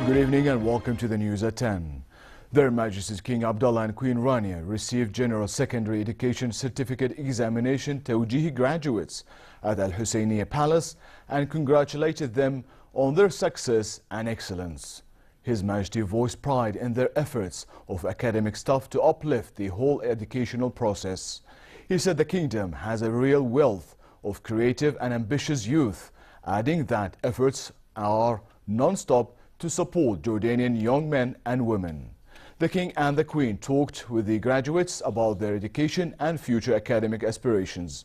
Good evening and welcome to the news at 10. Their Majesties King Abdullah and Queen Rania received General Secondary Education Certificate Examination Tawjihi graduates at Al Husseiniya Palace and congratulated them on their success and excellence. His Majesty voiced pride in their efforts of academic staff to uplift the whole educational process. He said the kingdom has a real wealth of creative and ambitious youth, adding that efforts are non-stop to support Jordanian young men and women. The King and the Queen talked with the graduates about their education and future academic aspirations.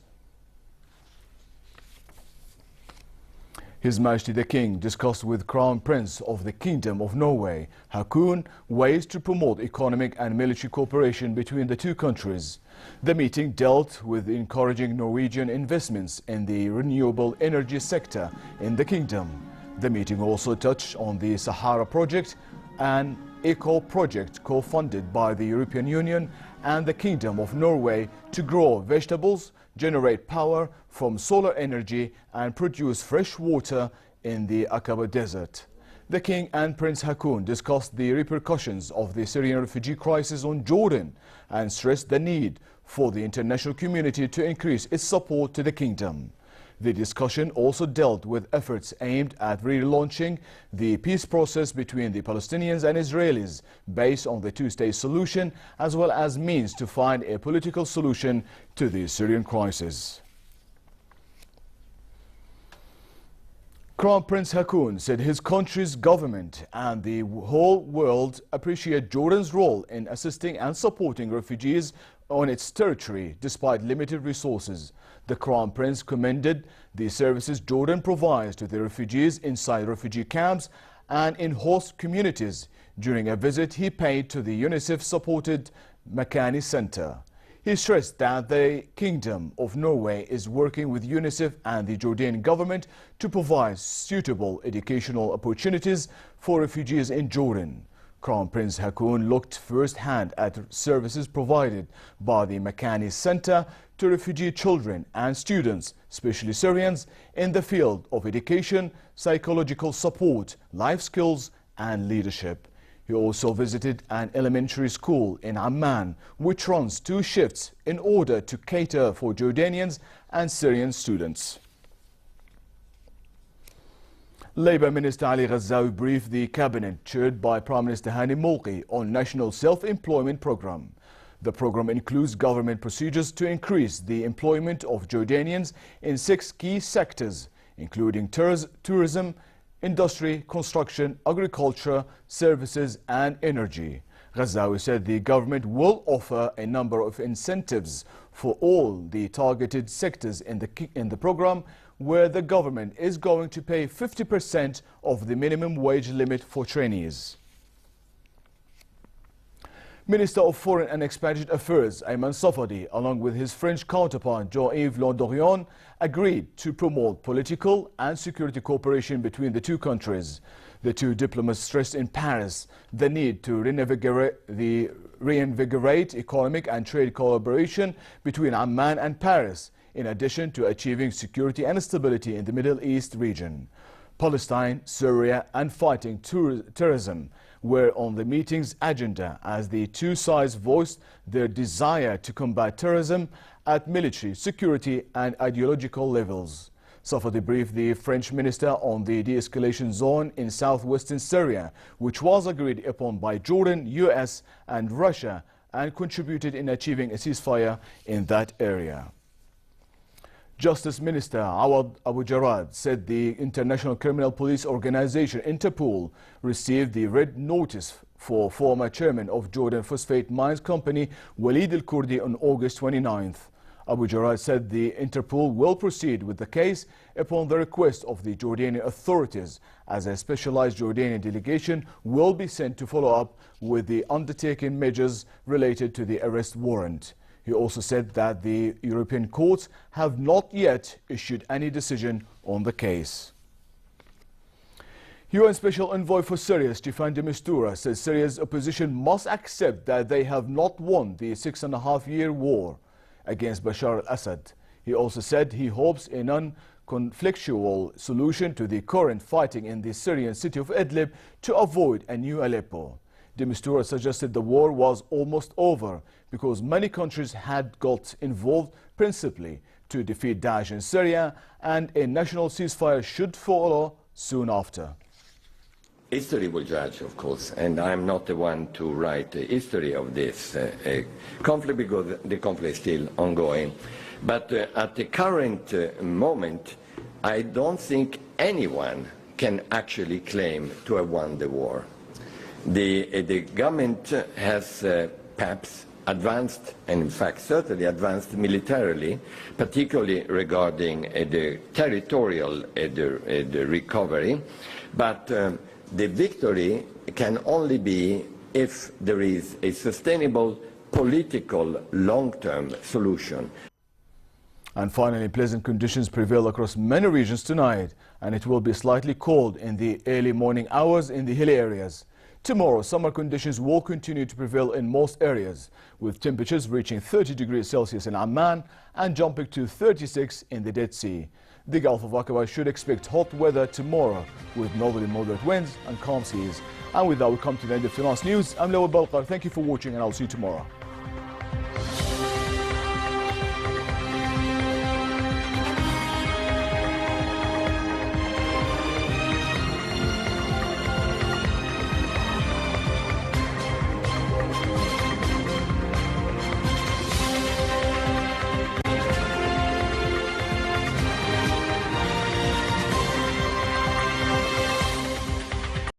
His Majesty the King discussed with Crown Prince of the Kingdom of Norway, Haakon, ways to promote economic and military cooperation between the two countries. The meeting dealt with encouraging Norwegian investments in the renewable energy sector in the kingdom. The meeting also touched on the Sahara Project, an eco-project co-funded by the European Union and the Kingdom of Norway to grow vegetables, generate power from solar energy and produce fresh water in the Aqaba Desert. The King and Prince Haakon discussed the repercussions of the Syrian refugee crisis on Jordan and stressed the need for the international community to increase its support to the kingdom. The discussion also dealt with efforts aimed at relaunching the peace process between the Palestinians and Israelis based on the two-state solution, as well as means to find a political solution to the Syrian crisis. Crown Prince Haakon said his country's government and the whole world appreciate Jordan's role in assisting and supporting refugees on its territory despite limited resources. The Crown Prince commended the services Jordan provides to the refugees inside refugee camps and in host communities during a visit he paid to the UNICEF-supported Makani Center. He stressed that the Kingdom of Norway is working with UNICEF and the Jordanian government to provide suitable educational opportunities for refugees in Jordan. Crown Prince Haakon looked firsthand at services provided by the Makani Center to refugee children and students, especially Syrians, in the field of education, psychological support, life skills and leadership. He also visited an elementary school in Amman, which runs 2 shifts in order to cater for Jordanians and Syrian students. Labour Minister Ali Ghazzawi briefed the cabinet chaired by Prime Minister Hani Molki on National Self-Employment Programme. The programme includes government procedures to increase the employment of Jordanians in 6 key sectors, including tourism, industry, construction, agriculture, services and energy. Ghazzawi said the government will offer a number of incentives for all the targeted sectors in the programme, where the government is going to pay 50% of the minimum wage limit for trainees. Minister of Foreign and Expatriate Affairs Ayman Safadi, along with his French counterpart Jean-Yves Le Drian, agreed to promote political and security cooperation between the two countries. The two diplomats stressed in Paris the need to reinvigorate economic and trade collaboration between Amman and Paris, in addition to achieving security and stability in the Middle East region. Palestine, Syria and fighting terrorism were on the meeting's agenda as the two sides voiced their desire to combat terrorism at military, security and ideological levels. Safadi briefed the French minister on the de-escalation zone in southwestern Syria, which was agreed upon by Jordan, US and Russia, and contributed in achieving a ceasefire in that area. Justice Minister Awad Abu Jarad said the International Criminal Police Organization Interpol received the red notice for former chairman of Jordan Phosphate Mines Company Walid al-Kurdi on August 29th. Abu Jarad said the Interpol will proceed with the case upon the request of the Jordanian authorities, as a specialized Jordanian delegation will be sent to follow up with the undertaken measures related to the arrest warrant. He also said that the European courts have not yet issued any decision on the case. UN Special Envoy for Syria, Staffan de Mistura, says Syria's opposition must accept that they have not won the 6.5-year war against Bashar al-Assad. He also said he hopes a conflictual solution to the current fighting in the Syrian city of Idlib to avoid a new Aleppo. De Mistura suggested the war was almost over because many countries had got involved principally to defeat Daesh in Syria, and a national ceasefire should follow soon after. History will judge, of course, and I'm not the one to write the history of this conflict because the conflict is still ongoing. But at the current moment, I don't think anyone can actually claim to have won the war. The government has perhaps advanced, and in fact certainly advanced militarily, particularly regarding the territorial the recovery, but the victory can only be if there is a sustainable political long-term solution. And finally, pleasant conditions prevail across many regions tonight, and it will be slightly cold in the early morning hours in the hilly areas. Tomorrow, summer conditions will continue to prevail in most areas, with temperatures reaching 30 degrees Celsius in Amman and jumping to 36 in the Dead Sea. The Gulf of Aqaba should expect hot weather tomorrow with northerly moderate winds and calm seas. And with that, we come to the end of tonight's news. I'm Lawal Balqar. Thank you for watching, and I'll see you tomorrow.